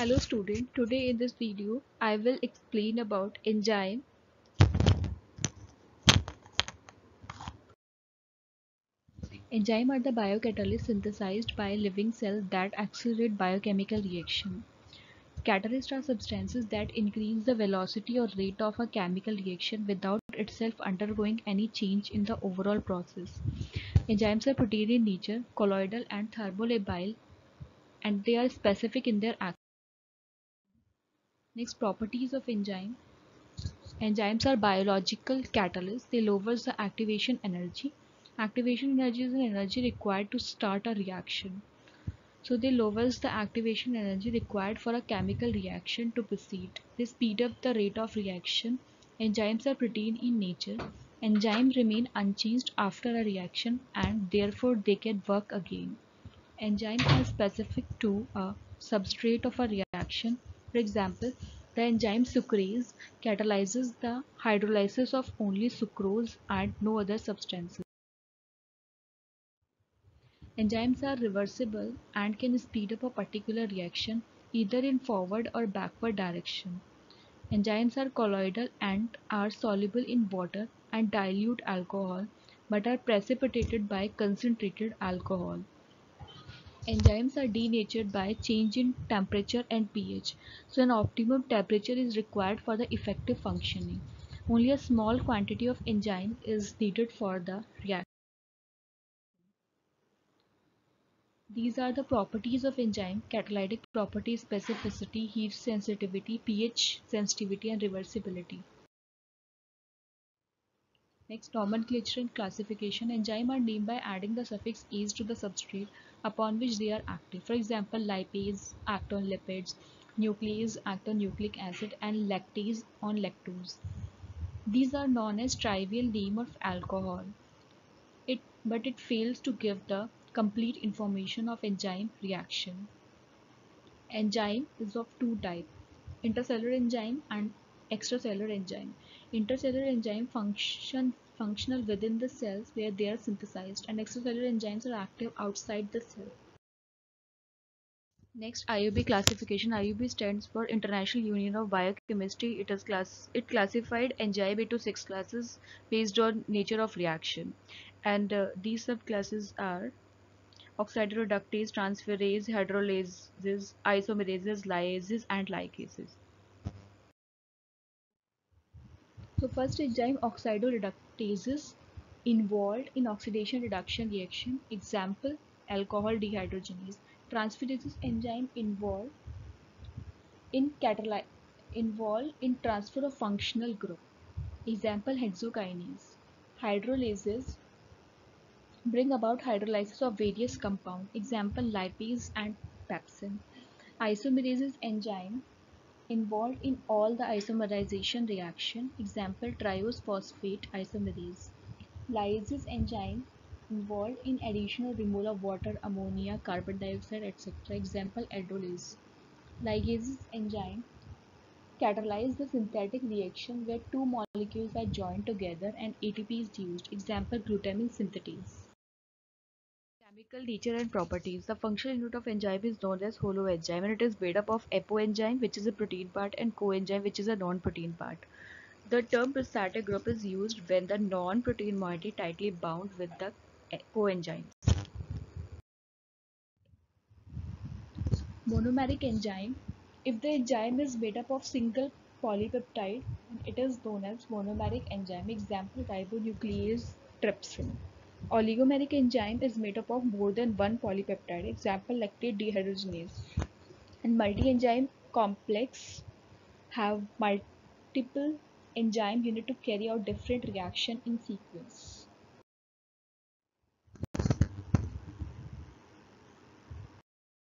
Hello student, today in this video I will explain about enzyme. Enzyme are the biocatalysts synthesized by living cells that accelerate biochemical reaction. Catalysts are substances that increase the velocity or rate of a chemical reaction without itself undergoing any change in the overall process. Enzymes are protein in nature, colloidal and thermolabile, and they are specific in their action. Next, properties of enzyme. Enzymes are biological catalysts. They lowers the activation energy. Activation energy is an energy required to start a reaction. So they lowers the activation energy required for a chemical reaction to proceed. They speed up the rate of reaction. Enzymes are protein in nature. Enzymes remain unchanged after a reaction and therefore they can work again. Enzymes are specific to a substrate of a reaction. For example, the enzyme sucrase catalyzes the hydrolysis of only sucrose and no other substances. Enzymes are reversible and can speed up a particular reaction either in forward or backward direction. Enzymes are colloidal and are soluble in water and dilute alcohol but are precipitated by concentrated alcohol. Enzymes are denatured by change in temperature and pH, so an optimum temperature is required for the effective functioning. Only a small quantity of enzyme is needed for the reaction. These are the properties of enzyme: catalytic properties, specificity, heat sensitivity, pH sensitivity, and reversibility. Next, nomenclature and classification. Enzymes are named by adding the suffix "ase" to the substrate upon which they are active. For example, lipase act on lipids, nuclease act on nucleic acid, and lactase on lactose. These are known as trivial name of alcohol. But it fails to give the complete information of enzyme reaction. Enzyme is of two types: intercellular enzyme and extracellular enzyme. Intercellular enzyme functional within the cells where they are synthesized, and extracellular enzymes are active outside the cell. Next, IUB classification. IUB stands for International Union of Biochemistry. It classified enzyme into 6 classes based on nature of reaction, and these subclasses are oxidoreductase, transferase, hydrolases, isomerases, lyases, and ligases. So first enzyme, oxidoreductases, involved in oxidation reduction reaction. Example, alcohol dehydrogenase. Transferases enzyme in involved in transfer of functional group. Example, hexokinase. Hydrolases bring about hydrolysis of various compounds. Example, lipase and pepsin. Isomerases enzyme involved in all the isomerization reaction. Example, triose phosphate isomerase. Lyases enzyme involved in addition or removal of water, ammonia, carbon dioxide, etc. Example, aldolase. Ligases enzyme catalyze the synthetic reaction where two molecules are joined together and ATP is used. Example, glutamine synthetase. Chemical nature and properties. The functional unit of enzyme is known as holoenzyme, and it is made up of apoenzyme, which is a protein part, and coenzyme, which is a non-protein part. The term prostatic group is used when the non-protein moiety tightly bound with the coenzyme. Monomeric enzyme. If the enzyme is made up of single polypeptide, it is known as monomeric enzyme. Example, ribonuclease trypsin. Oligomeric enzyme is made up of more than one polypeptide. Example, lactate dehydrogenase. And multi-enzyme complex have multiple enzyme unit to carry out different reaction in sequence.